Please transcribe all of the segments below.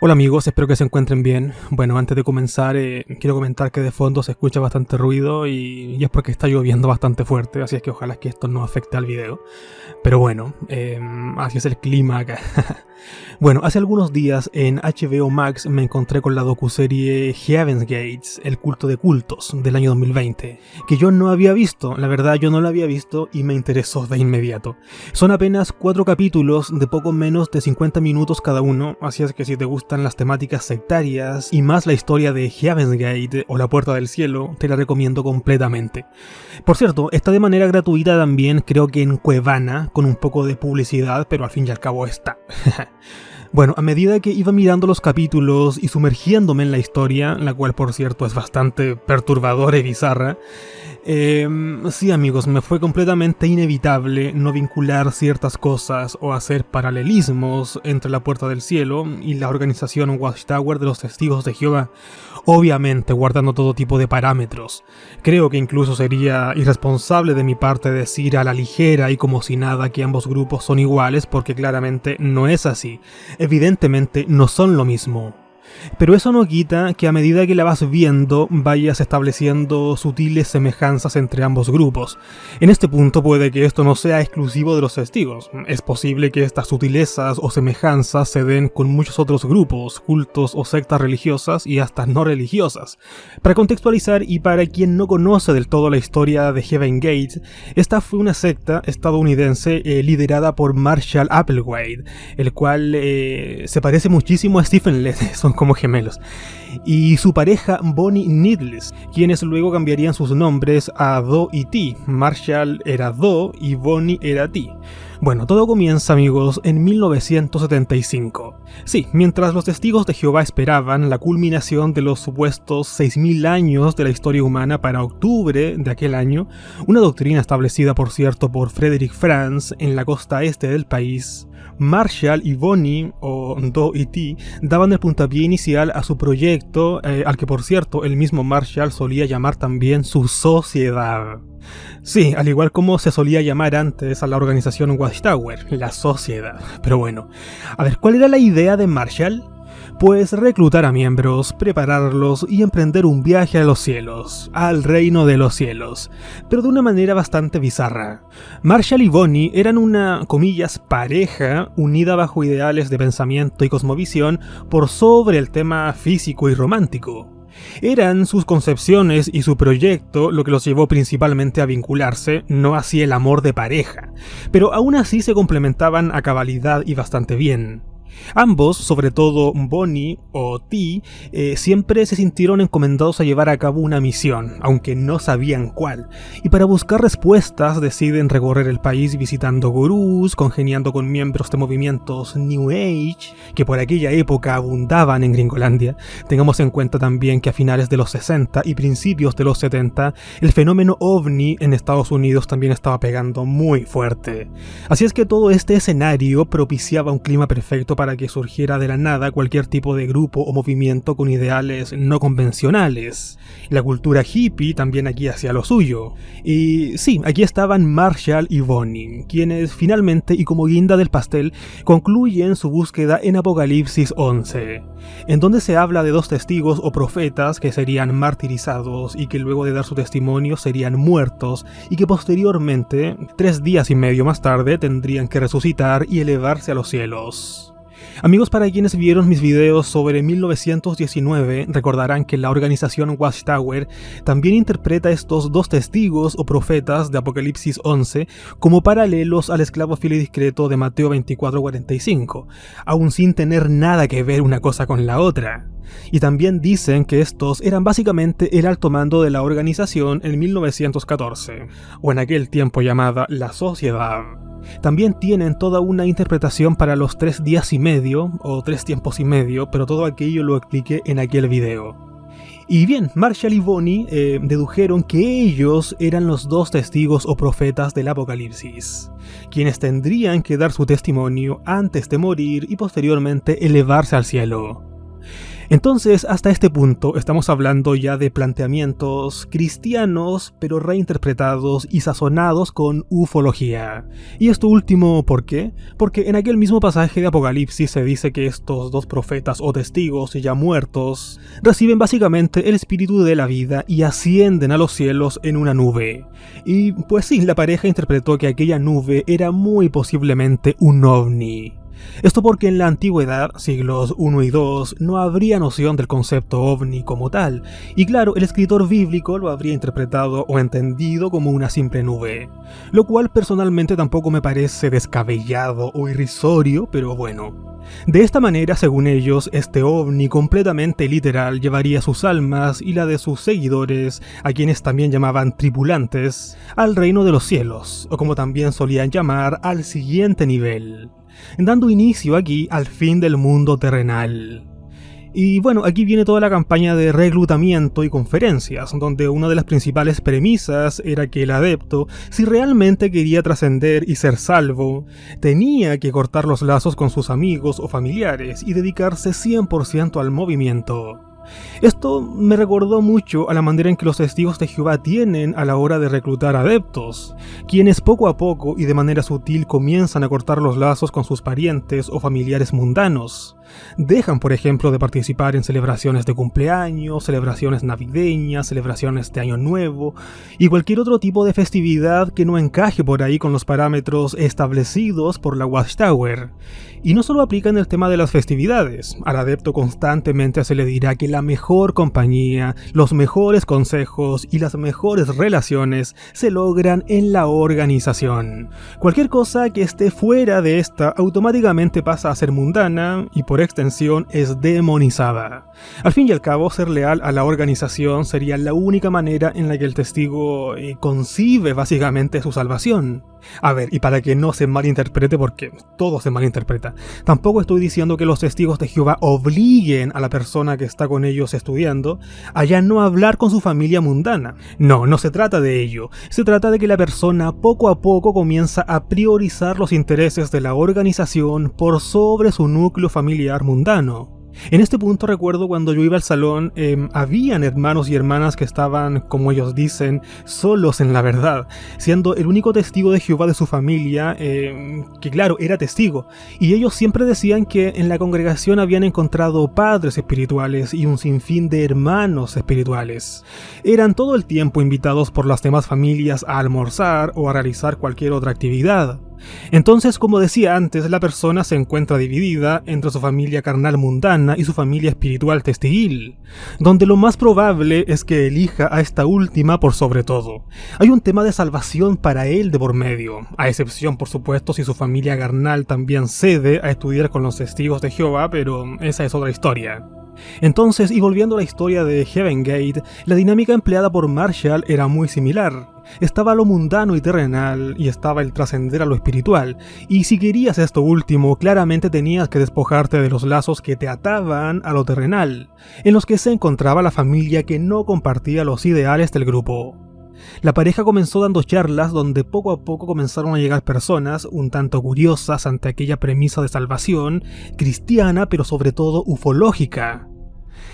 Hola amigos, espero que se encuentren bien. Bueno, antes de comenzar, quiero comentar que de fondo se escucha bastante ruido y es porque está lloviendo bastante fuerte, así es que ojalá que esto no afecte al video. Pero bueno, así es el clima acá. Bueno, hace algunos días en HBO Max me encontré con la docuserie Heaven's Gates, el culto de cultos, del año 2020, que yo no había visto, la verdad yo no la había visto y me interesó de inmediato. Son apenas 4 capítulos de poco menos de 50 minutos cada uno, así es que si te gustan las temáticas sectarias y más la historia de Heaven's Gate o la Puerta del Cielo, te la recomiendo completamente. Por cierto, está de manera gratuita también, creo que en Cuevana, con un poco de publicidad, pero al fin y al cabo está. Bueno, a medida que iba mirando los capítulos y sumergiéndome en la historia, la cual por cierto es bastante perturbadora y bizarra, sí amigos, me fue completamente inevitable no vincular ciertas cosas o hacer paralelismos entre la Puerta del Cielo y la organización Watchtower de los Testigos de Jehová, obviamente guardando todo tipo de parámetros. Creo que incluso sería irresponsable de mi parte decir a la ligera y como si nada que ambos grupos son iguales, porque claramente no es así. Evidentemente no son lo mismo. Pero eso no quita que a medida que la vas viendo vayas estableciendo sutiles semejanzas entre ambos grupos. En este punto puede que esto no sea exclusivo de los testigos. Es posible que estas sutilezas o semejanzas se den con muchos otros grupos, cultos o sectas religiosas y hasta no religiosas. Para contextualizar y para quien no conoce del todo la historia de Heaven's Gate, esta fue una secta estadounidense liderada por Marshall Applewhite, el cual se parece muchísimo a Stephen Lett, son como gemelos, y su pareja Bonnie Needles, quienes luego cambiarían sus nombres a Do y Ti. Marshall era Do y Bonnie era Ti. Bueno, todo comienza, amigos, en 1975. Sí, mientras los testigos de Jehová esperaban la culminación de los supuestos 6.000 años de la historia humana para octubre de aquel año, una doctrina establecida, por cierto, por Frederick Franz en la costa este del país, Marshall y Bonnie, o Do y Ti, daban el puntapié inicial a su proyecto, al que por cierto el mismo Marshall solía llamar también su sociedad. Sí, al igual como se solía llamar antes a la organización Watchtower, la sociedad. Pero bueno, a ver, ¿cuál era la idea de Marshall? Pues reclutar a miembros, prepararlos y emprender un viaje a los cielos, al reino de los cielos, pero de una manera bastante bizarra. Marshall y Bonnie eran una, comillas, pareja unida bajo ideales de pensamiento y cosmovisión por sobre el tema físico y romántico. Eran sus concepciones y su proyecto lo que los llevó principalmente a vincularse, no así el amor de pareja, pero aún así se complementaban a cabalidad y bastante bien. Ambos, sobre todo Bonnie o Ti, siempre se sintieron encomendados a llevar a cabo una misión, aunque no sabían cuál, y para buscar respuestas deciden recorrer el país visitando gurús, congeniando con miembros de movimientos New Age, que por aquella época abundaban en Gringolandia. Tengamos en cuenta también que a finales de los 60 y principios de los 70, el fenómeno OVNI en Estados Unidos también estaba pegando muy fuerte. Así es que todo este escenario propiciaba un clima perfecto para que surgiera de la nada cualquier tipo de grupo o movimiento con ideales no convencionales. La cultura hippie también aquí hacía lo suyo. Y sí, aquí estaban Marshall y Bonnie, quienes finalmente y como guinda del pastel concluyen su búsqueda en Apocalipsis 11, en donde se habla de 2 testigos o profetas que serían martirizados y que luego de dar su testimonio serían muertos y que posteriormente, 3 días y medio más tarde, tendrían que resucitar y elevarse a los cielos. Amigos, para quienes vieron mis videos sobre 1919, recordarán que la organización Watchtower también interpreta estos 2 testigos o profetas de Apocalipsis 11 como paralelos al esclavo fiel y discreto de Mateo 24:45, aún sin tener nada que ver una cosa con la otra. Y también dicen que estos eran básicamente el alto mando de la organización en 1914, o en aquel tiempo llamada la Sociedad. También tienen toda una interpretación para los 3 días y medio, o 3 tiempos y medio, pero todo aquello lo expliqué en aquel video. Y bien, Marshall y Bonnie dedujeron que ellos eran los 2 testigos o profetas del Apocalipsis, quienes tendrían que dar su testimonio antes de morir y posteriormente elevarse al cielo. Entonces, hasta este punto, estamos hablando ya de planteamientos cristianos, pero reinterpretados y sazonados con ufología. Y esto último, ¿por qué? Porque en aquel mismo pasaje de Apocalipsis se dice que estos dos profetas o testigos ya muertos reciben básicamente el espíritu de la vida y ascienden a los cielos en una nube. Y pues sí, la pareja interpretó que aquella nube era muy posiblemente un ovni. Esto porque en la antigüedad, siglos I y II, no habría noción del concepto ovni como tal, y claro, el escritor bíblico lo habría interpretado o entendido como una simple nube, lo cual personalmente tampoco me parece descabellado o irrisorio, pero bueno. De esta manera, según ellos, este ovni completamente literal llevaría sus almas y la de sus seguidores, a quienes también llamaban tripulantes, al reino de los cielos, o como también solían llamar, al siguiente nivel, dando inicio aquí al fin del mundo terrenal. Y bueno, aquí viene toda la campaña de reclutamiento y conferencias, donde una de las principales premisas era que el adepto, si realmente quería trascender y ser salvo, tenía que cortar los lazos con sus amigos o familiares y dedicarse 100% al movimiento. Esto me recordó mucho a la manera en que los testigos de Jehová tienen a la hora de reclutar adeptos, quienes poco a poco y de manera sutil comienzan a cortar los lazos con sus parientes o familiares mundanos. Dejan, por ejemplo, de participar en celebraciones de cumpleaños, celebraciones navideñas, celebraciones de Año Nuevo y cualquier otro tipo de festividad que no encaje por ahí con los parámetros establecidos por la Watchtower. Y no solo aplica en el tema de las festividades, al adepto constantemente se le dirá que la mejor compañía, los mejores consejos y las mejores relaciones se logran en la organización. Cualquier cosa que esté fuera de esta automáticamente pasa a ser mundana y por extensión es demonizada. Al fin y al cabo, ser leal a la organización sería la única manera en la que el testigo concibe básicamente su salvación. A ver, y para que no se malinterprete, porque todo se malinterpreta, tampoco estoy diciendo que los testigos de Jehová obliguen a la persona que está con ellos estudiando a ya no hablar con su familia mundana. No, no se trata de ello. Se trata de que la persona poco a poco comienza a priorizar los intereses de la organización por sobre su núcleo familiar mundano. En este punto recuerdo cuando yo iba al salón, habían hermanos y hermanas que estaban, como ellos dicen, solos en la verdad, siendo el único testigo de Jehová de su familia, que claro, era testigo, y ellos siempre decían que en la congregación habían encontrado padres espirituales y un sinfín de hermanos espirituales. Eran todo el tiempo invitados por las demás familias a almorzar o a realizar cualquier otra actividad. Entonces, como decía antes, la persona se encuentra dividida entre su familia carnal mundana y su familia espiritual testiguil, donde lo más probable es que elija a esta última por sobre todo. Hay un tema de salvación para él de por medio, a excepción por supuesto si su familia carnal también cede a estudiar con los testigos de Jehová, pero esa es otra historia. Entonces, y volviendo a la historia de Heaven Gate, la dinámica empleada por Marshall era muy similar. Estaba lo mundano y terrenal, y estaba el trascender a lo espiritual, y si querías esto último, claramente tenías que despojarte de los lazos que te ataban a lo terrenal, en los que se encontraba la familia que no compartía los ideales del grupo. La pareja comenzó dando charlas donde poco a poco comenzaron a llegar personas un tanto curiosas ante aquella premisa de salvación, cristiana pero sobre todo ufológica.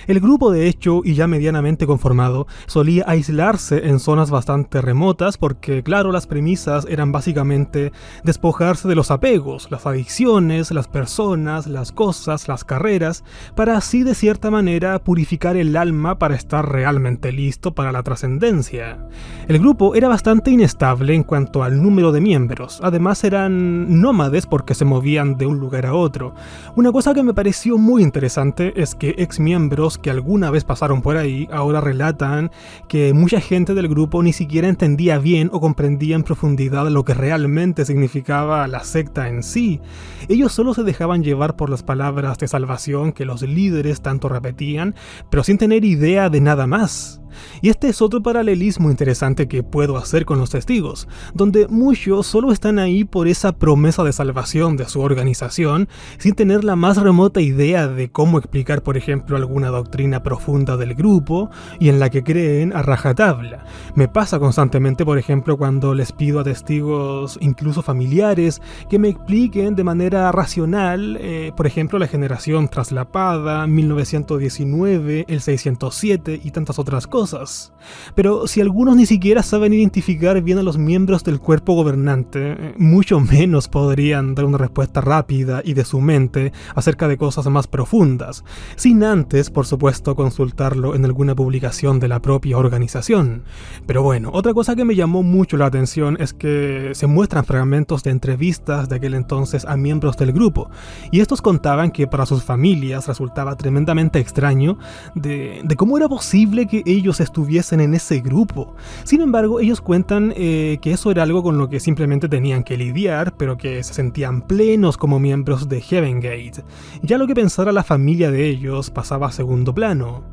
El grupo, de hecho, y ya medianamente conformado, solía aislarse en zonas bastante remotas porque, claro, las premisas eran básicamente despojarse de los apegos, las adicciones, las personas, las cosas, las carreras, para así de cierta manera purificar el alma para estar realmente listo para la trascendencia. El grupo era bastante inestable en cuanto al número de miembros, además eran nómades porque se movían de un lugar a otro. Una cosa que me pareció muy interesante es que exmiembros que alguna vez pasaron por ahí ahora relatan que mucha gente del grupo ni siquiera entendía bien o comprendía en profundidad lo que realmente significaba la secta en sí. Ellos solo se dejaban llevar por las palabras de salvación que los líderes tanto repetían, pero sin tener idea de nada más. Y este es otro paralelismo interesante que puedo hacer con los testigos, donde muchos solo están ahí por esa promesa de salvación de su organización, sin tener la más remota idea de cómo explicar, por ejemplo, alguna doctrina profunda del grupo y en la que creen a rajatabla. Me pasa constantemente, por ejemplo, cuando les pido a testigos, incluso familiares, que me expliquen de manera racional, por ejemplo, la generación traslapada, 1919, el 607 y tantas otras cosas. Pero si algunos ni siquiera saben identificar bien a los miembros del cuerpo gobernante, mucho menos podrían dar una respuesta rápida y de su mente acerca de cosas más profundas, sin antes, por supuesto, consultarlo en alguna publicación de la propia organización. Pero bueno, otra cosa que me llamó mucho la atención es que se muestran fragmentos de entrevistas de aquel entonces a miembros del grupo, y estos contaban que para sus familias resultaba tremendamente extraño de cómo era posible que ellos estuviesen en ese grupo. Sin embargo, ellos cuentan que eso era algo con lo que simplemente tenían que lidiar, pero que se sentían plenos como miembros de Heaven Gate. Ya lo que pensara la familia de ellos pasaba a segundo plano.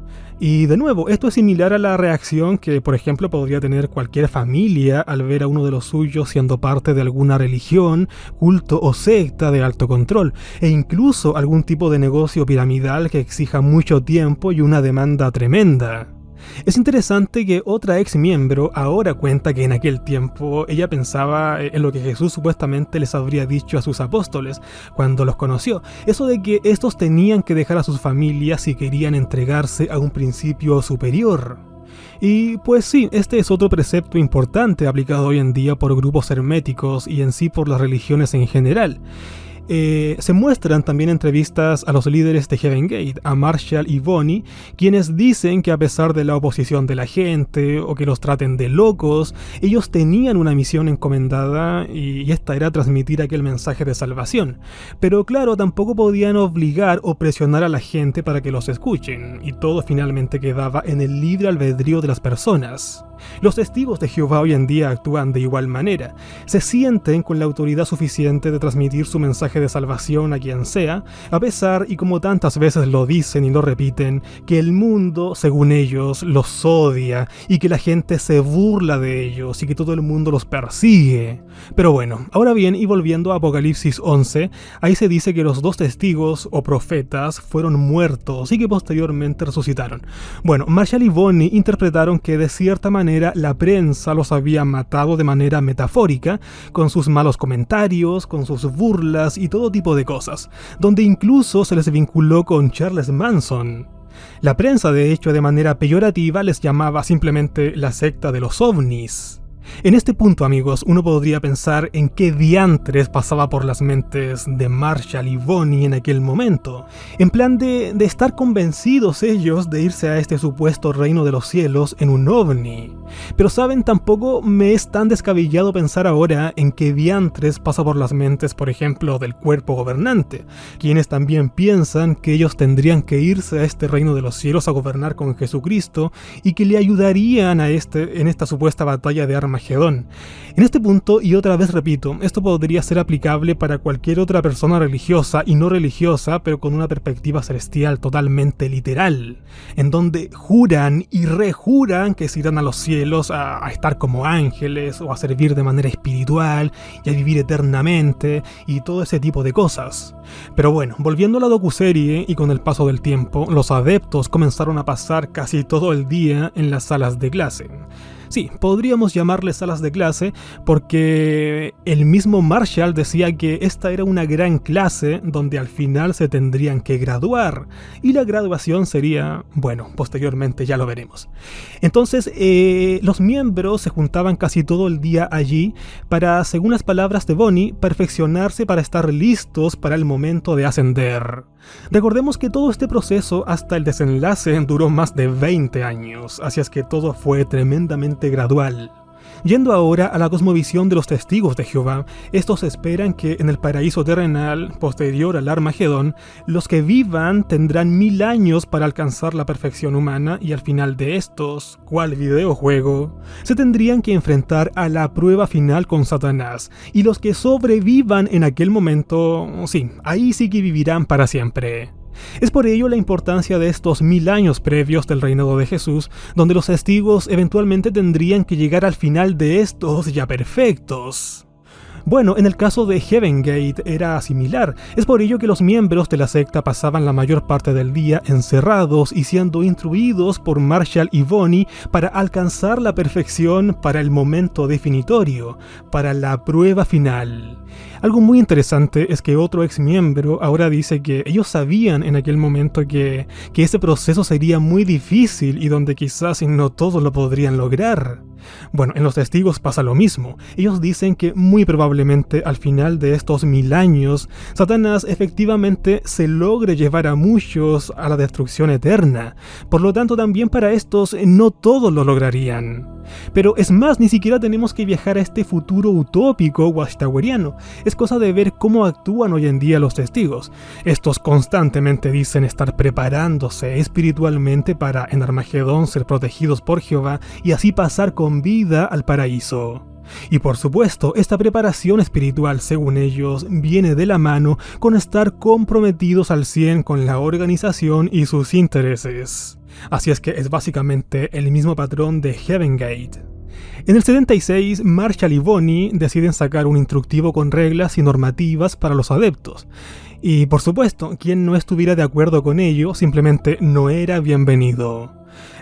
Y de nuevo, esto es similar a la reacción que, por ejemplo, podría tener cualquier familia al ver a uno de los suyos siendo parte de alguna religión, culto o secta de alto control, e incluso algún tipo de negocio piramidal que exija mucho tiempo y una demanda tremenda. Es interesante que otra ex miembro ahora cuenta que en aquel tiempo ella pensaba en lo que Jesús supuestamente les habría dicho a sus apóstoles cuando los conoció, eso de que estos tenían que dejar a sus familias si querían entregarse a un principio superior. Y pues sí, este es otro precepto importante aplicado hoy en día por grupos herméticos y en sí por las religiones en general. Se muestran también entrevistas a los líderes de Heaven Gate, a Marshall y Bonnie, quienes dicen que a pesar de la oposición de la gente o que los traten de locos, ellos tenían una misión encomendada y esta era transmitir aquel mensaje de salvación. Pero claro, tampoco podían obligar o presionar a la gente para que los escuchen, y todo finalmente quedaba en el libre albedrío de las personas. Los testigos de Jehová hoy en día actúan de igual manera. Se sienten con la autoridad suficiente de transmitir su mensaje de salvación a quien sea, a pesar, y como tantas veces lo dicen y lo repiten, que el mundo, según ellos, los odia y que la gente se burla de ellos y que todo el mundo los persigue. Pero bueno, ahora bien, y volviendo a Apocalipsis 11, ahí se dice que los dos testigos o profetas fueron muertos y que posteriormente resucitaron. Bueno, Marshall y Bonnie interpretaron que de cierta manera la prensa los había matado de manera metafórica, con sus malos comentarios, con sus burlas y todo tipo de cosas, donde incluso se les vinculó con Charles Manson. La prensa, de hecho, de manera peyorativa les llamaba simplemente la secta de los ovnis. En este punto, amigos, uno podría pensar en qué diantres pasaba por las mentes de Marshall y Bonnie en aquel momento, en plan de estar convencidos ellos de irse a este supuesto reino de los cielos en un ovni. Pero saben, tampoco me es tan descabellado pensar ahora en qué diantres pasa por las mentes, por ejemplo, del cuerpo gobernante, quienes también piensan que ellos tendrían que irse a este reino de los cielos a gobernar con Jesucristo y que le ayudarían a en esta supuesta batalla de Armagedón. En este punto, y otra vez repito, esto podría ser aplicable para cualquier otra persona religiosa y no religiosa, pero con una perspectiva celestial totalmente literal, en donde juran y rejuran que se irán a los cielos a estar como ángeles o a servir de manera espiritual y a vivir eternamente y todo ese tipo de cosas. Pero bueno, volviendo a la docuserie, y con el paso del tiempo, los adeptos comenzaron a pasar casi todo el día en las salas de clase. Sí, podríamos llamarles salas de clase porque el mismo Marshall decía que esta era una gran clase donde al final se tendrían que graduar y la graduación sería, bueno, posteriormente ya lo veremos. Entonces, los miembros se juntaban casi todo el día allí para, según las palabras de Bonnie, perfeccionarse para estar listos para el momento de ascender. Recordemos que todo este proceso hasta el desenlace duró más de 20 años, así es que todo fue tremendamente gradual. Yendo ahora a la cosmovisión de los testigos de Jehová, estos esperan que en el paraíso terrenal, posterior al Armagedón, los que vivan tendrán 1000 años para alcanzar la perfección humana y al final de estos, cual videojuego, se tendrían que enfrentar a la prueba final con Satanás, y los que sobrevivan en aquel momento, sí, ahí sí que vivirán para siempre. Es por ello la importancia de estos 1000 años previos del reinado de Jesús, donde los testigos eventualmente tendrían que llegar al final de estos ya perfectos. Bueno, en el caso de Heaven Gate era similar, es por ello que los miembros de la secta pasaban la mayor parte del día encerrados y siendo instruidos por Marshall y Bonnie para alcanzar la perfección para el momento definitorio, para la prueba final. Algo muy interesante es que otro ex miembro ahora dice que ellos sabían en aquel momento que ese proceso sería muy difícil y donde quizás no todos lo podrían lograr. Bueno, en los testigos pasa lo mismo. Ellos dicen que muy probablemente al final de estos 1000 años, Satanás efectivamente se logre llevar a muchos a la destrucción eterna. Por lo tanto, también para estos no todos lo lograrían. Pero es más, ni siquiera tenemos que viajar a este futuro utópico watchtoweriano. Es cosa de ver cómo actúan hoy en día los testigos. Estos constantemente dicen estar preparándose espiritualmente para en Armagedón ser protegidos por Jehová y así pasar con vida al paraíso. Y por supuesto, esta preparación espiritual, según ellos, viene de la mano con estar comprometidos al 100 con la organización y sus intereses. Así es que es básicamente el mismo patrón de Heaven Gate. En el 76, Marshall y Bonnie deciden sacar un instructivo con reglas y normativas para los adeptos. Y por supuesto, quien no estuviera de acuerdo con ello simplemente no era bienvenido.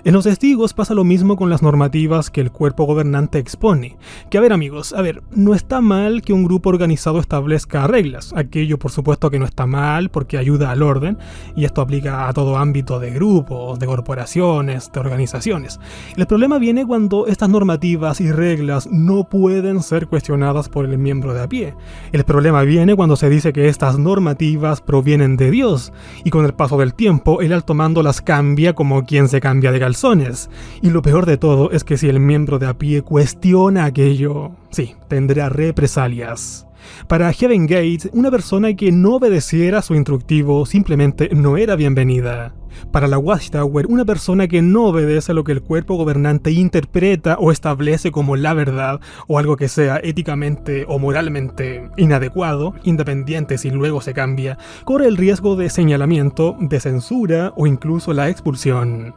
En los testigos pasa lo mismo con las normativas que el cuerpo gobernante expone. Que a ver amigos, no está mal que un grupo organizado establezca reglas. Aquello por supuesto que no está mal porque ayuda al orden, y esto aplica a todo ámbito de grupos, de corporaciones, de organizaciones. El problema viene cuando estas normativas y reglas no pueden ser cuestionadas por el miembro de a pie. El problema viene cuando se dice que estas normativas provienen de Dios, y con el paso del tiempo el alto mando las cambia como quien se cambia de calzones. Y lo peor de todo es que si el miembro de a pie cuestiona aquello, sí, tendrá represalias. Para Heaven Gate, una persona que no obedeciera su instructivo simplemente no era bienvenida. Para la Watchtower, una persona que no obedece lo que el cuerpo gobernante interpreta o establece como la verdad, o algo que sea éticamente o moralmente inadecuado, independiente si luego se cambia, corre el riesgo de señalamiento, de censura o incluso la expulsión.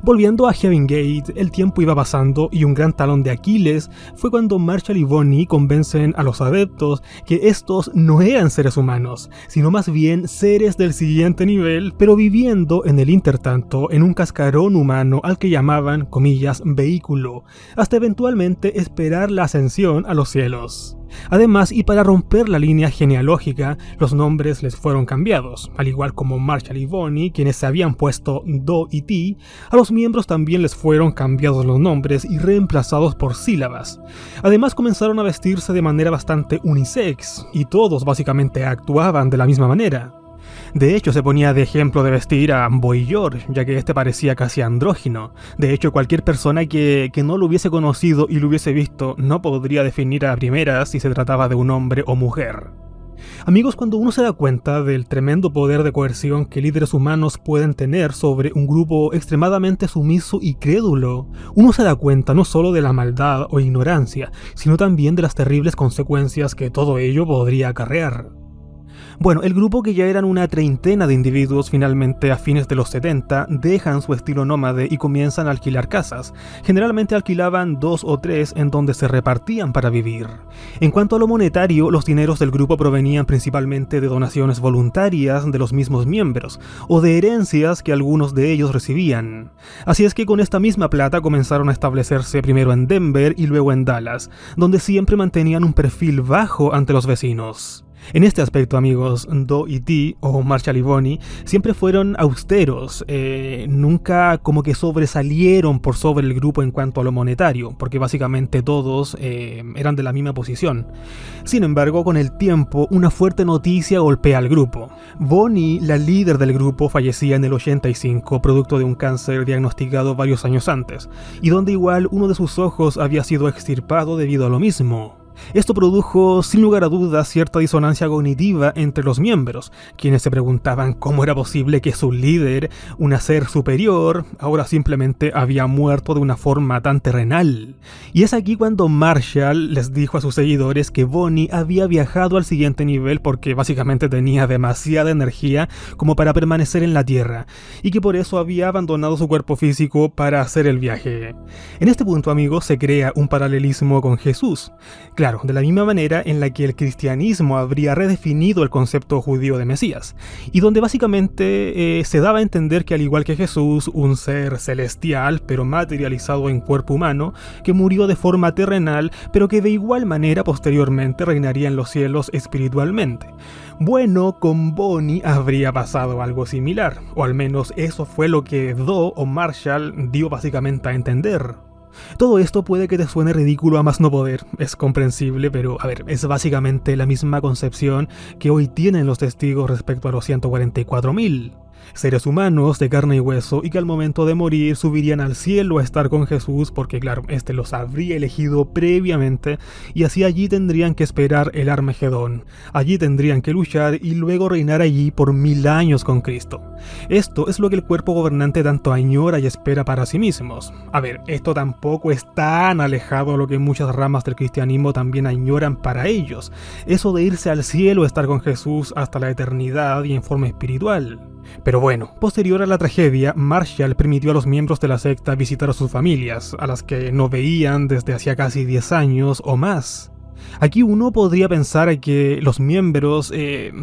Volviendo a Heaven Gate, el tiempo iba pasando y un gran talón de Aquiles fue cuando Marshall y Bonnie convencen a los adeptos que estos no eran seres humanos, sino más bien seres del siguiente nivel, pero viviendo en el intertanto en un cascarón humano al que llamaban, comillas, vehículo, hasta eventualmente esperar la ascensión a los cielos. Además, y para romper la línea genealógica, los nombres les fueron cambiados, al igual como Marshall y Bonnie, quienes se habían puesto Do y Ti, a los miembros también les fueron cambiados los nombres y reemplazados por sílabas. Además comenzaron a vestirse de manera bastante unisex, y todos básicamente actuaban de la misma manera. De hecho, se ponía de ejemplo de vestir a Boy George, ya que este parecía casi andrógino. De hecho, cualquier persona que no lo hubiese conocido y lo hubiese visto no podría definir a primeras si se trataba de un hombre o mujer. Amigos, cuando uno se da cuenta del tremendo poder de coerción que líderes humanos pueden tener sobre un grupo extremadamente sumiso y crédulo, uno se da cuenta no solo de la maldad o ignorancia, sino también de las terribles consecuencias que todo ello podría acarrear. Bueno, el grupo, que ya eran una treintena de individuos, finalmente a fines de los 70 dejan su estilo nómade y comienzan a alquilar casas. Generalmente alquilaban 2 o 3 en donde se repartían para vivir. En cuanto a lo monetario, los dineros del grupo provenían principalmente de donaciones voluntarias de los mismos miembros, o de herencias que algunos de ellos recibían. Así es que con esta misma plata comenzaron a establecerse primero en Denver y luego en Dallas, donde siempre mantenían un perfil bajo ante los vecinos. En este aspecto, amigos, Do y Ti, o Marshall y Bonnie, siempre fueron austeros, nunca como que sobresalieron por sobre el grupo en cuanto a lo monetario, porque básicamente todos eran de la misma posición. Sin embargo, con el tiempo, una fuerte noticia golpea al grupo. Bonnie, la líder del grupo, fallecía en el 85, producto de un cáncer diagnosticado varios años antes, y donde igual uno de sus ojos había sido extirpado debido a lo mismo. Esto produjo, sin lugar a dudas, cierta disonancia cognitiva entre los miembros, quienes se preguntaban cómo era posible que su líder, un ser superior, ahora simplemente había muerto de una forma tan terrenal. Y es aquí cuando Marshall les dijo a sus seguidores que Bonnie había viajado al siguiente nivel porque básicamente tenía demasiada energía como para permanecer en la Tierra, y que por eso había abandonado su cuerpo físico para hacer el viaje. En este punto, amigos, se crea un paralelismo con Jesús. Claro, de la misma manera en la que el cristianismo habría redefinido el concepto judío de Mesías, y donde básicamente se daba a entender que al igual que Jesús, un ser celestial pero materializado en cuerpo humano, que murió de forma terrenal, pero que de igual manera posteriormente reinaría en los cielos espiritualmente. Bueno, con Bonnie habría pasado algo similar, o al menos eso fue lo que Doe o Marshall dio básicamente a entender. Todo esto puede que te suene ridículo a más no poder, es comprensible, pero a ver, es básicamente la misma concepción que hoy tienen los testigos respecto a los 144.000. Seres humanos de carne y hueso y que al momento de morir subirían al cielo a estar con Jesús porque claro, este los habría elegido previamente y así allí tendrían que esperar el Armagedón. Allí tendrían que luchar y luego reinar allí por 1000 años con Cristo. Esto es lo que el cuerpo gobernante tanto añora y espera para sí mismos. A ver, esto tampoco es tan alejado a lo que muchas ramas del cristianismo también añoran para ellos. Eso de irse al cielo a estar con Jesús hasta la eternidad y en forma espiritual. Pero bueno, posterior a la tragedia, Marshall permitió a los miembros de la secta visitar a sus familias, a las que no veían desde hacía casi 10 años o más. Aquí uno podría pensar que los miembros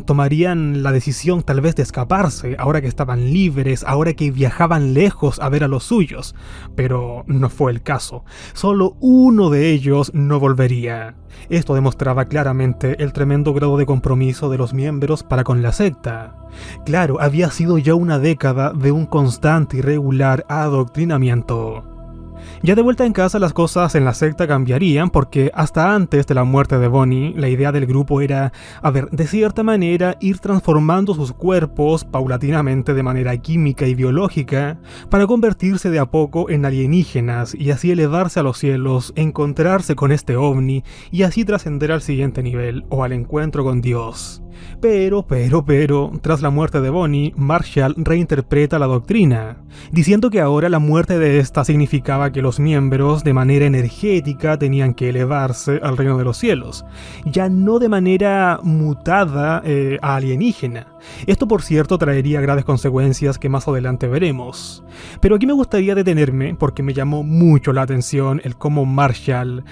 tomarían la decisión tal vez de escaparse, ahora que estaban libres, ahora que viajaban lejos a ver a los suyos, pero no fue el caso. Solo uno de ellos no volvería. Esto demostraba claramente el tremendo grado de compromiso de los miembros para con la secta. Claro, había sido ya una década de un constante y regular adoctrinamiento. Ya de vuelta en casa las cosas en la secta cambiarían porque hasta antes de la muerte de Bonnie, la idea del grupo era, de cierta manera ir transformando sus cuerpos paulatinamente de manera química y biológica para convertirse de a poco en alienígenas y así elevarse a los cielos, encontrarse con este ovni y así trascender al siguiente nivel o al encuentro con Dios. Pero, tras la muerte de Bonnie, Marshall reinterpreta la doctrina, diciendo que ahora la muerte de esta significaba que los miembros de manera energética tenían que elevarse al reino de los cielos, ya no de manera mutada a alienígena. Esto por cierto traería graves consecuencias que más adelante veremos. Pero aquí me gustaría detenerme porque me llamó mucho la atención el cómo Marshall,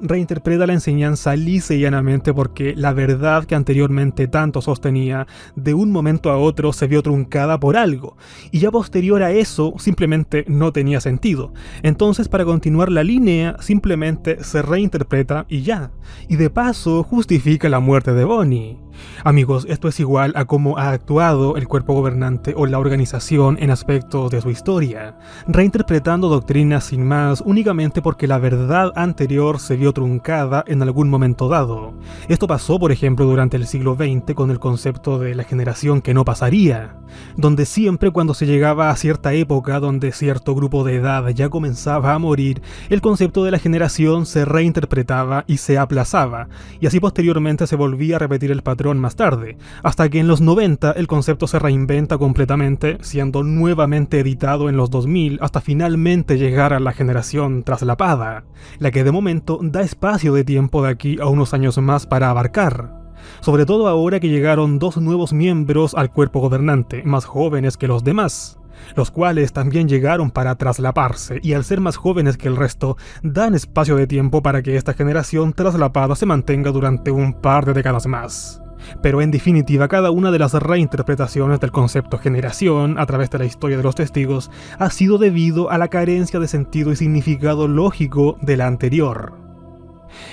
reinterpreta la enseñanza lisa y llanamente porque la verdad que anteriormente tanto sostenía, de un momento a otro se vio truncada por algo, y ya posterior a eso simplemente no tenía sentido. Entonces para continuar la línea simplemente se reinterpreta y ya, y de paso justifica la muerte de Bonnie. Amigos, esto es igual a cómo ha actuado el cuerpo gobernante o la organización en aspectos de su historia, reinterpretando doctrinas sin más únicamente porque la verdad anterior se vio truncada en algún momento dado. Esto pasó, por ejemplo, durante el siglo XX con el concepto de la generación que no pasaría, donde siempre cuando se llegaba a cierta época donde cierto grupo de edad ya comenzaba a morir, el concepto de la generación se reinterpretaba y se aplazaba, y así posteriormente se volvía a repetir el patrón más tarde, hasta que en los 90 el concepto se reinventa completamente, siendo nuevamente editado en los 2000 hasta finalmente llegar a la generación traslapada, la que de momento da espacio de tiempo de aquí a unos años más para abarcar. Sobre todo ahora que llegaron 2 nuevos miembros al cuerpo gobernante, más jóvenes que los demás, los cuales también llegaron para traslaparse y al ser más jóvenes que el resto, dan espacio de tiempo para que esta generación traslapada se mantenga durante un par de décadas más. Pero en definitiva, cada una de las reinterpretaciones del concepto generación a través de la historia de los testigos ha sido debido a la carencia de sentido y significado lógico de la anterior.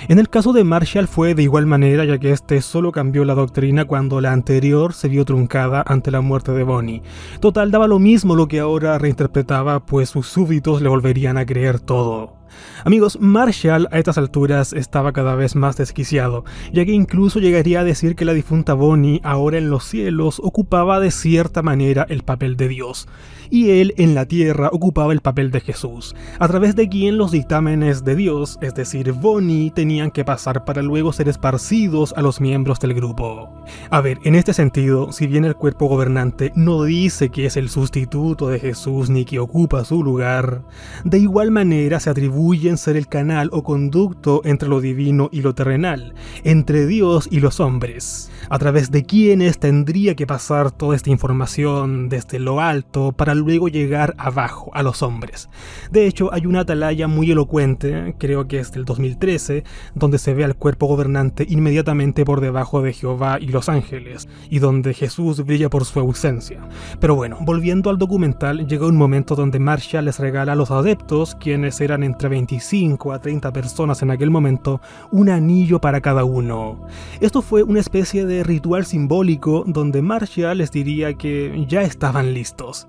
En el caso de Marshall fue de igual manera, ya que este solo cambió la doctrina cuando la anterior se vio truncada ante la muerte de Bonnie. Total, daba lo mismo lo que ahora reinterpretaba, pues sus súbditos le volverían a creer todo. Amigos, Marshall a estas alturas estaba cada vez más desquiciado, ya que incluso llegaría a decir que la difunta Bonnie, ahora en los cielos, ocupaba de cierta manera el papel de Dios. y él en la tierra ocupaba el papel de Jesús, a través de quien los dictámenes de Dios, es decir, Boni, tenían que pasar para luego ser esparcidos a los miembros del grupo. A ver, en este sentido, si bien el cuerpo gobernante no dice que es el sustituto de Jesús ni que ocupa su lugar, de igual manera se atribuyen ser el canal o conducto entre lo divino y lo terrenal, entre Dios y los hombres, a través de quienes tendría que pasar toda esta información desde lo alto para luego llegar abajo, a los hombres. De hecho, hay una atalaya muy elocuente, creo que es del 2013, donde se ve al cuerpo gobernante inmediatamente por debajo de Jehová y los ángeles, y donde Jesús brilla por su ausencia. Pero bueno, volviendo al documental, llega un momento donde Marshall les regala a los adeptos, quienes eran entre 25 a 30 personas en aquel momento, un anillo para cada uno. Esto fue una especie de ritual simbólico donde Marshall les diría que ya estaban listos.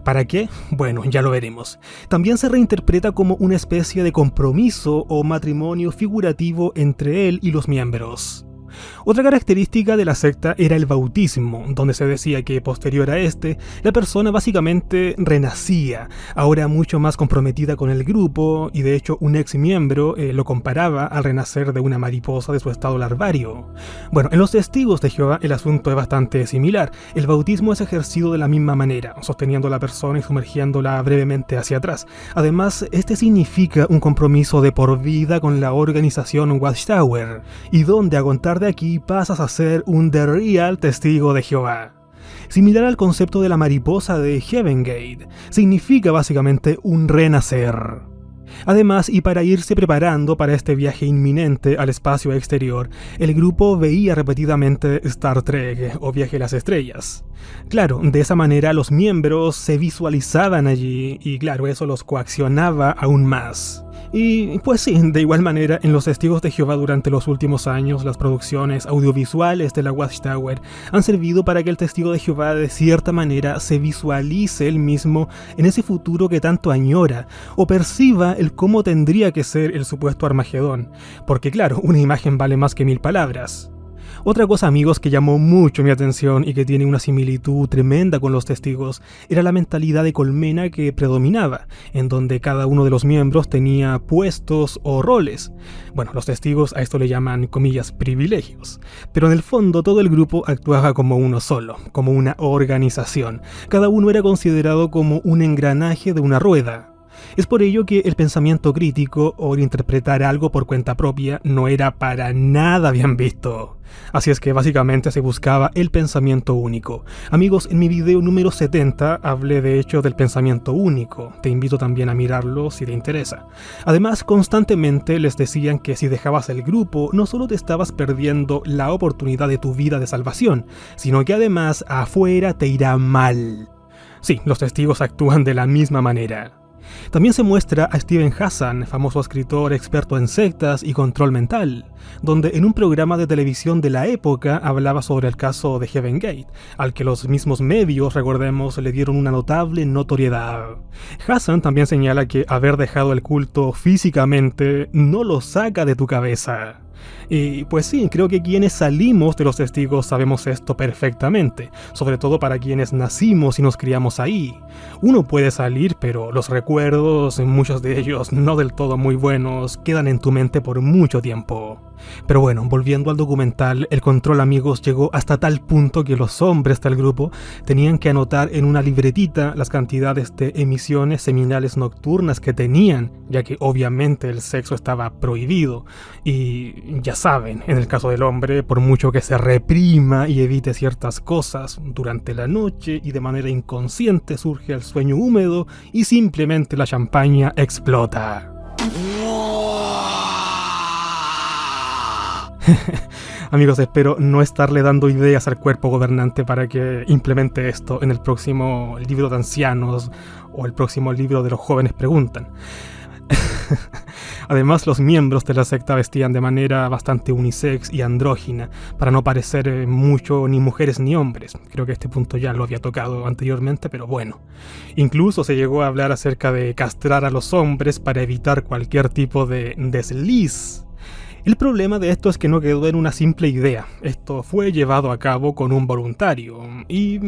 ¿Para qué? Bueno, ya lo veremos. También se reinterpreta como una especie de compromiso o matrimonio figurativo entre él y los miembros. Otra característica de la secta era el bautismo, donde se decía que posterior a este, la persona básicamente renacía, ahora mucho más comprometida con el grupo, y de hecho un ex miembro lo comparaba al renacer de una mariposa de su estado larvario. Bueno, en los testigos de Jehová el asunto es bastante similar. El bautismo es ejercido de la misma manera, sosteniendo a la persona y sumergiéndola brevemente hacia atrás. Además, este significa un compromiso de por vida con la organización Watchtower, y donde a contar de aquí pasas a ser un The Real testigo de Jehová. Similar al concepto de la mariposa de Heaven Gate, significa básicamente un renacer. Además, y para irse preparando para este viaje inminente al espacio exterior, el grupo veía repetidamente Star Trek o Viaje a las Estrellas. Claro, de esa manera los miembros se visualizaban allí y claro, eso los coaccionaba aún más. Y pues sí, de igual manera, en los Testigos de Jehová durante los últimos años, las producciones audiovisuales de la Watchtower han servido para que el Testigo de Jehová de cierta manera se visualice él mismo en ese futuro que tanto añora, o perciba el cómo tendría que ser el supuesto Armagedón, porque claro, una imagen vale más que 1000 palabras. Otra cosa, amigos, que llamó mucho mi atención y que tiene una similitud tremenda con los testigos era la mentalidad de colmena que predominaba, en donde cada uno de los miembros tenía puestos o roles. Bueno, los testigos a esto le llaman, comillas, privilegios, pero en el fondo todo el grupo actuaba como uno solo, como una organización. Cada uno era considerado como un engranaje de una rueda. Es por ello que el pensamiento crítico o el interpretar algo por cuenta propia no era para nada bien visto. Así es que básicamente se buscaba el pensamiento único. Amigos, en mi video número 70 hablé de hecho del pensamiento único. Te invito también a mirarlo si te interesa. Además, constantemente les decían que si dejabas el grupo, no solo te estabas perdiendo la oportunidad de tu vida de salvación, sino que además afuera te irá mal. Sí, los testigos actúan de la misma manera. También se muestra a Steven Hassan, famoso escritor experto en sectas y control mental, donde en un programa de televisión de la época hablaba sobre el caso de Heaven Gate, al que los mismos medios, recordemos, le dieron una notable notoriedad. Hassan también señala que haber dejado el culto físicamente no lo saca de tu cabeza. Y pues sí, creo que quienes salimos de los testigos sabemos esto perfectamente, sobre todo para quienes nacimos y nos criamos ahí. Uno puede salir, pero los recuerdos, muchos de ellos no del todo muy buenos, quedan en tu mente por mucho tiempo. Pero bueno, volviendo al documental, el control, amigos, llegó hasta tal punto que los hombres del grupo tenían que anotar en una libretita las cantidades de emisiones seminales nocturnas que tenían, ya que obviamente el sexo estaba prohibido. Y ya saben, en el caso del hombre, por mucho que se reprima y evite ciertas cosas, durante la noche y de manera inconsciente surge el sueño húmedo y simplemente la champaña explota. Amigos, espero no estarle dando ideas al cuerpo gobernante para que implemente esto en el próximo libro de ancianos o el próximo libro de los jóvenes preguntan. Además, los miembros de la secta vestían de manera bastante unisex y andrógina, para no parecer mucho ni mujeres ni hombres. Creo que este punto ya lo había tocado anteriormente, pero bueno. Incluso se llegó a hablar acerca de castrar a los hombres para evitar cualquier tipo de desliz. El problema de esto es que no quedó en una simple idea, esto fue llevado a cabo con un voluntario y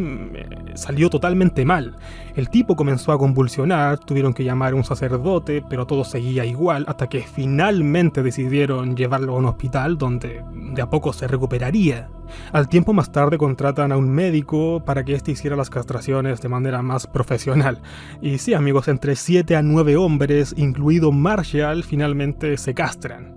salió totalmente mal. El tipo comenzó a convulsionar, tuvieron que llamar a un sacerdote, pero todo seguía igual hasta que finalmente decidieron llevarlo a un hospital donde de a poco se recuperaría. Al tiempo más tarde contratan a un médico para que éste hiciera las castraciones de manera más profesional. Y sí amigos, entre 7 a 9 hombres, incluido Marshall, finalmente se castran.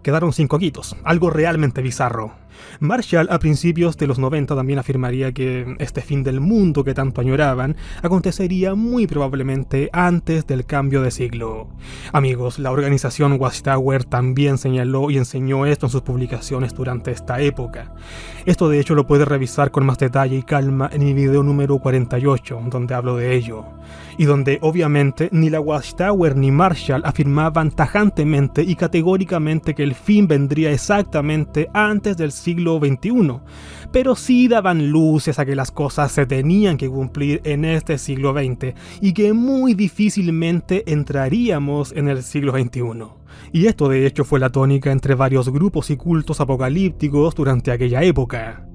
Quedaron 5 coquitos, algo realmente bizarro. Marshall a principios de los 90 también afirmaría que este fin del mundo que tanto añoraban acontecería muy probablemente antes del cambio de siglo. Amigos, la organización Watchtower también señaló y enseñó esto en sus publicaciones durante esta época. Esto de hecho lo puedes revisar con más detalle y calma en mi video número 48, donde hablo de ello. Y donde obviamente ni la Watchtower ni Marshall afirmaban tajantemente y categóricamente que el fin vendría exactamente antes del siglo XXI, pero sí daban luces a que las cosas se tenían que cumplir en este siglo XX y que muy difícilmente entraríamos en el siglo XXI. Y esto de hecho fue la tónica entre varios grupos y cultos apocalípticos durante aquella época.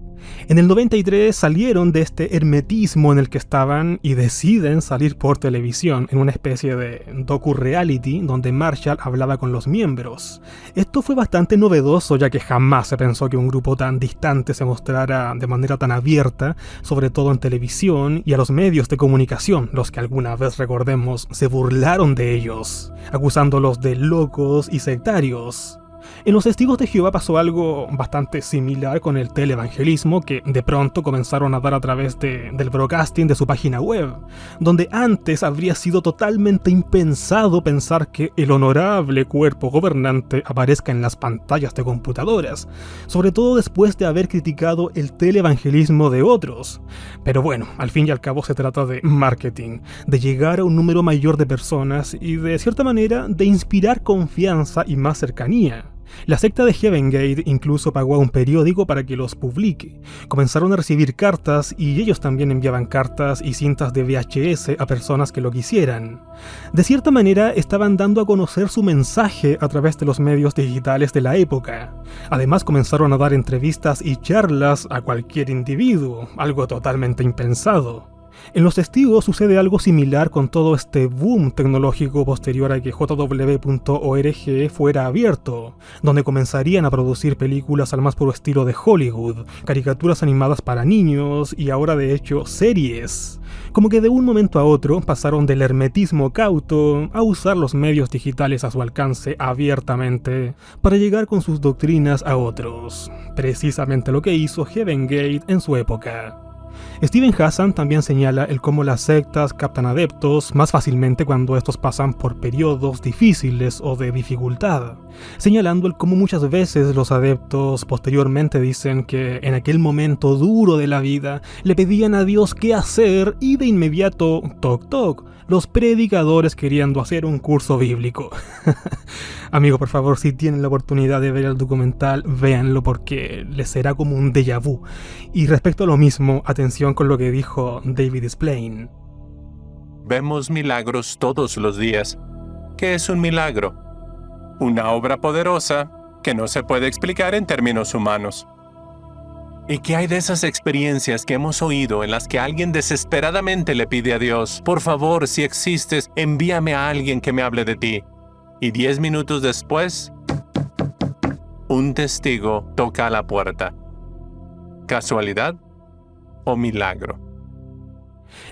En el 93 salieron de este hermetismo en el que estaban y deciden salir por televisión en una especie de docu-reality donde Marshall hablaba con los miembros. Esto fue bastante novedoso ya que jamás se pensó que un grupo tan distante se mostrara de manera tan abierta, sobre todo en televisión y a los medios de comunicación, los que alguna vez, recordemos, se burlaron de ellos, acusándolos de locos y sectarios. En los Testigos de Jehová pasó algo bastante similar con el televangelismo que de pronto comenzaron a dar a través del broadcasting de su página web, donde antes habría sido totalmente impensado pensar que el honorable cuerpo gobernante aparezca en las pantallas de computadoras, sobre todo después de haber criticado el televangelismo de otros. Pero bueno, al fin y al cabo se trata de marketing, de llegar a un número mayor de personas y de cierta manera de inspirar confianza y más cercanía. La secta de Heaven Gate incluso pagó a un periódico para que los publique. Comenzaron a recibir cartas y ellos también enviaban cartas y cintas de VHS a personas que lo quisieran. De cierta manera estaban dando a conocer su mensaje a través de los medios digitales de la época. Además comenzaron a dar entrevistas y charlas a cualquier individuo, algo totalmente impensado. En los Testigos sucede algo similar con todo este boom tecnológico posterior a que jw.org fuera abierto, donde comenzarían a producir películas al más puro estilo de Hollywood, caricaturas animadas para niños y ahora de hecho series. Como que de un momento a otro pasaron del hermetismo cauto a usar los medios digitales a su alcance abiertamente para llegar con sus doctrinas a otros, precisamente lo que hizo Heaven Gate en su época. Steven Hassan también señala el cómo las sectas captan adeptos más fácilmente cuando estos pasan por periodos difíciles o de dificultad, señalando el cómo muchas veces los adeptos posteriormente dicen que en aquel momento duro de la vida le pedían a Dios qué hacer y de inmediato, toc toc, los predicadores queriendo hacer un curso bíblico. Amigo, por favor, si tienen la oportunidad de ver el documental, véanlo porque les será como un déjà vu. Y respecto a lo mismo, atención con lo que dijo David Splane. Vemos milagros todos los días. ¿Qué es un milagro? Una obra poderosa que no se puede explicar en términos humanos. ¿Y qué hay de esas experiencias que hemos oído en las que alguien desesperadamente le pide a Dios, por favor, si existes, envíame a alguien que me hable de ti? Y 10 minutos después, un testigo toca a la puerta. ¿Casualidad o milagro?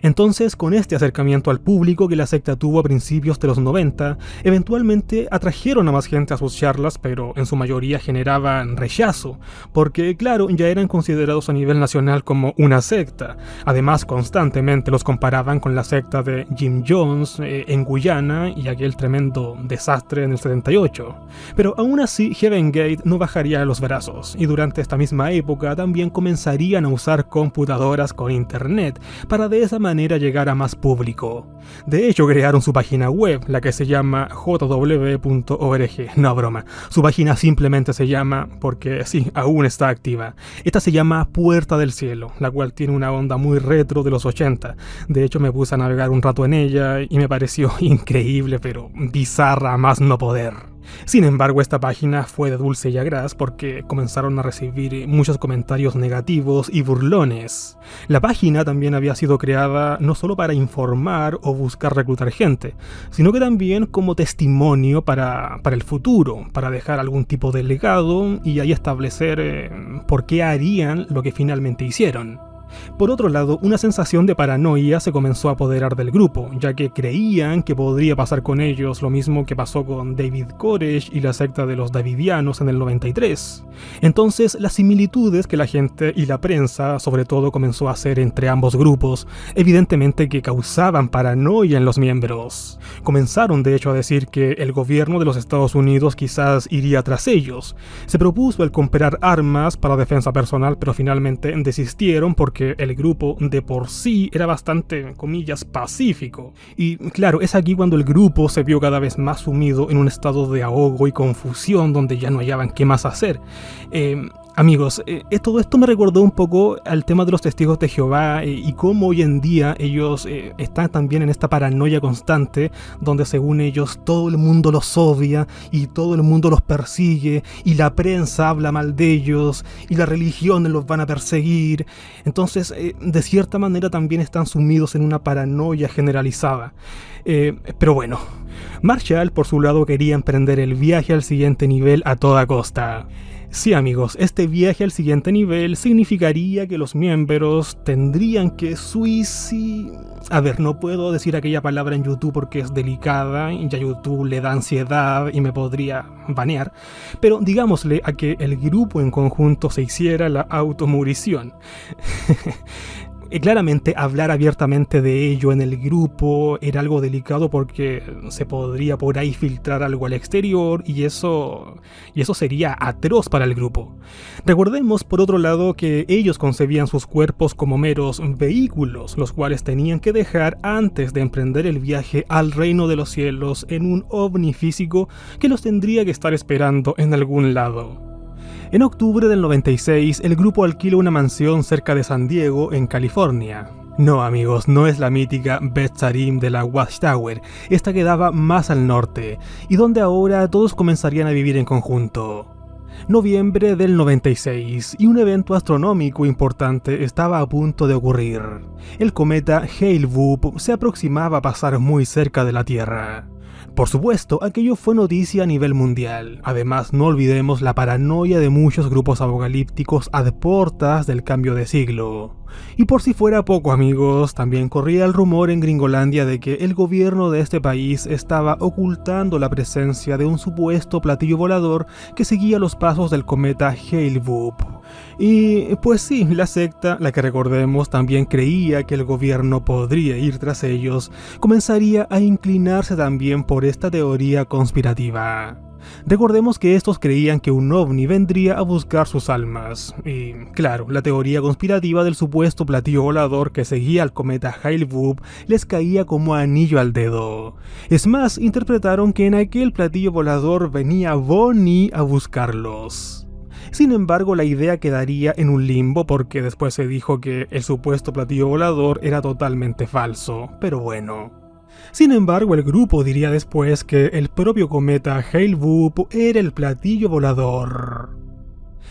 Entonces, con este acercamiento al público que la secta tuvo a principios de los 90, eventualmente atrajeron a más gente a sus charlas, pero en su mayoría generaban rechazo, porque claro, ya eran considerados a nivel nacional como una secta. Además, constantemente los comparaban con la secta de Jim Jones en Guyana y aquel tremendo desastre en el 78. Pero aún así, Heaven Gate no bajaría los brazos, y durante esta misma época también comenzarían a usar computadoras con internet para de esa manera llegar a más público. De hecho, crearon su página web, la que se llama jw.org. No broma, su página simplemente se llama, porque sí, aún está activa. Esta se llama Puerta del Cielo, la cual tiene una onda muy retro de los 80. De hecho, me puse a navegar un rato en ella y me pareció increíble, pero bizarra a más no poder. Sin embargo, esta página fue de dulce y agraz porque comenzaron a recibir muchos comentarios negativos y burlones. La página también había sido creada no solo para informar o buscar reclutar gente, sino que también como testimonio para el futuro, para dejar algún tipo de legado y ahí establecer por qué harían lo que finalmente hicieron. Por otro lado, una sensación de paranoia se comenzó a apoderar del grupo, ya que creían que podría pasar con ellos lo mismo que pasó con David Koresh y la secta de los Davidianos en el 93. Entonces, las similitudes que la gente y la prensa, sobre todo, comenzó a hacer entre ambos grupos, evidentemente que causaban paranoia en los miembros. Comenzaron de hecho a decir que el gobierno de los Estados Unidos quizás iría tras ellos. Se propuso el comprar armas para defensa personal, pero finalmente desistieron porque el grupo de por sí era bastante, comillas, pacífico. Y claro, es aquí cuando el grupo se vio cada vez más sumido en un estado de ahogo y confusión donde ya no hallaban qué más hacer. Amigos, todo esto me recordó un poco al tema de los testigos de Jehová y cómo hoy en día ellos están también en esta paranoia constante donde según ellos todo el mundo los odia y todo el mundo los persigue y la prensa habla mal de ellos y las religiones los van a perseguir. Entonces, de cierta manera también están sumidos en una paranoia generalizada. Pero bueno, Marshall por su lado quería emprender el viaje al siguiente nivel a toda costa. Sí amigos, este viaje al siguiente nivel significaría que los miembros tendrían que A ver, no puedo decir aquella palabra en YouTube porque es delicada y ya YouTube le da ansiedad y me podría banear, pero digámosle a que el grupo en conjunto se hiciera la automurición. Claramente hablar abiertamente de ello en el grupo era algo delicado porque se podría por ahí filtrar algo al exterior y eso sería atroz para el grupo. Recordemos por otro lado que ellos concebían sus cuerpos como meros vehículos, los cuales tenían que dejar antes de emprender el viaje al reino de los cielos en un ovni físico que los tendría que estar esperando en algún lado. En octubre del 96, el grupo alquila una mansión cerca de San Diego, en California. No amigos, no es la mítica Beth Sarim de la Watchtower, esta quedaba más al norte, y donde ahora todos comenzarían a vivir en conjunto. Noviembre del 96, y un evento astronómico importante estaba a punto de ocurrir. El cometa Hale-Bopp se aproximaba a pasar muy cerca de la Tierra. Por supuesto, aquello fue noticia a nivel mundial. Además, no olvidemos la paranoia de muchos grupos apocalípticos a puertas del cambio de siglo. Y por si fuera poco amigos, también corría el rumor en Gringolandia de que el gobierno de este país estaba ocultando la presencia de un supuesto platillo volador que seguía los pasos del cometa Hale-Bopp. Y pues sí, la secta, la que recordemos también creía que el gobierno podría ir tras ellos, comenzaría a inclinarse también por esta teoría conspirativa. Recordemos que estos creían que un ovni vendría a buscar sus almas, y claro, la teoría conspirativa del supuesto platillo volador que seguía al cometa Hale-Bopp les caía como anillo al dedo. Es más, interpretaron que en aquel platillo volador venía Bonnie a buscarlos. Sin embargo, la idea quedaría en un limbo porque después se dijo que el supuesto platillo volador era totalmente falso, pero bueno. Sin embargo, el grupo diría después que el propio cometa Hale-Bopp era el platillo volador.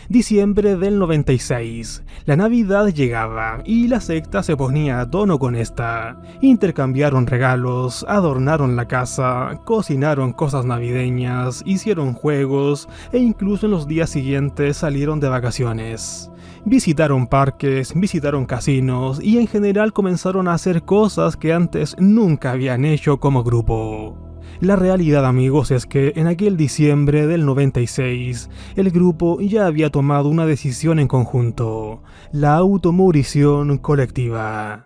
Diciembre del 96. La Navidad llegaba y la secta se ponía a tono con esta. Intercambiaron regalos, adornaron la casa, cocinaron cosas navideñas, hicieron juegos e incluso en los días siguientes salieron de vacaciones. Visitaron parques, visitaron casinos y en general comenzaron a hacer cosas que antes nunca habían hecho como grupo. La realidad amigos es que en aquel diciembre del 96 el grupo ya había tomado una decisión en conjunto, la automurición colectiva.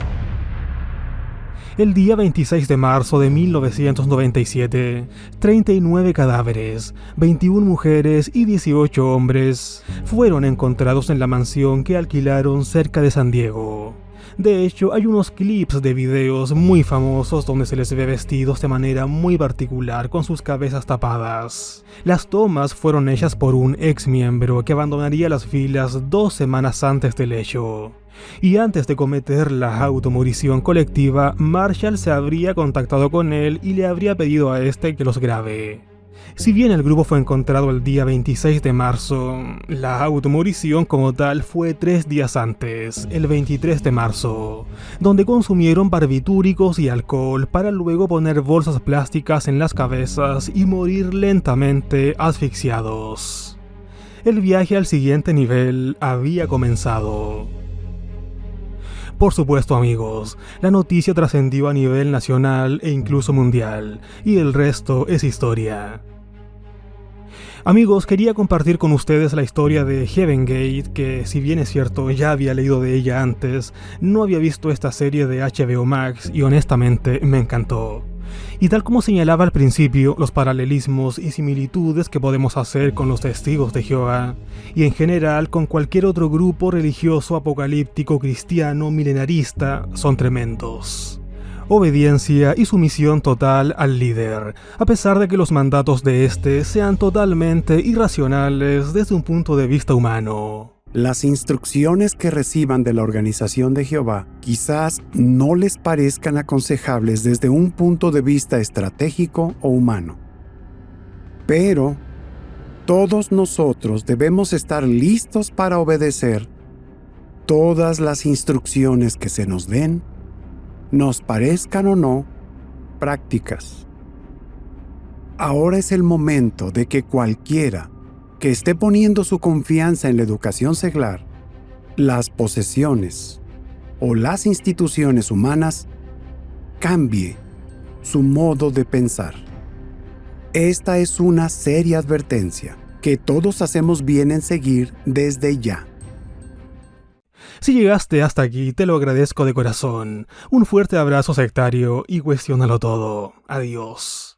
El día 26 de marzo de 1997, 39 cadáveres, 21 mujeres y 18 hombres fueron encontrados en la mansión que alquilaron cerca de San Diego. De hecho, hay unos clips de videos muy famosos donde se les ve vestidos de manera muy particular con sus cabezas tapadas. Las tomas fueron hechas por un ex miembro que abandonaría las filas 2 semanas antes del hecho. Y antes de cometer la automurición colectiva, Marshall se habría contactado con él y le habría pedido a este que los grabe. Si bien el grupo fue encontrado el día 26 de marzo, la automorición como tal fue 3 días antes, el 23 de marzo, donde consumieron barbitúricos y alcohol para luego poner bolsas plásticas en las cabezas y morir lentamente asfixiados. El viaje al siguiente nivel había comenzado. Por supuesto, amigos, la noticia trascendió a nivel nacional e incluso mundial, y el resto es historia. Amigos, quería compartir con ustedes la historia de Heaven Gate, que si bien es cierto ya había leído de ella antes, no había visto esta serie de HBO Max y honestamente me encantó. Y tal como señalaba al principio, los paralelismos y similitudes que podemos hacer con los testigos de Jehová, y en general con cualquier otro grupo religioso apocalíptico cristiano milenarista, son tremendos. Obediencia y sumisión total al líder, a pesar de que los mandatos de este sean totalmente irracionales desde un punto de vista humano. Las instrucciones que reciban de la Organización de Jehová quizás no les parezcan aconsejables desde un punto de vista estratégico o humano. Pero todos nosotros debemos estar listos para obedecer todas las instrucciones que se nos den, nos parezcan o no prácticas. Ahora es el momento de que cualquiera que esté poniendo su confianza en la educación seglar, las posesiones o las instituciones humanas, cambie su modo de pensar. Esta es una seria advertencia que todos hacemos bien en seguir desde ya. Si llegaste hasta aquí, te lo agradezco de corazón. Un fuerte abrazo sectario y cuestiónalo todo. Adiós.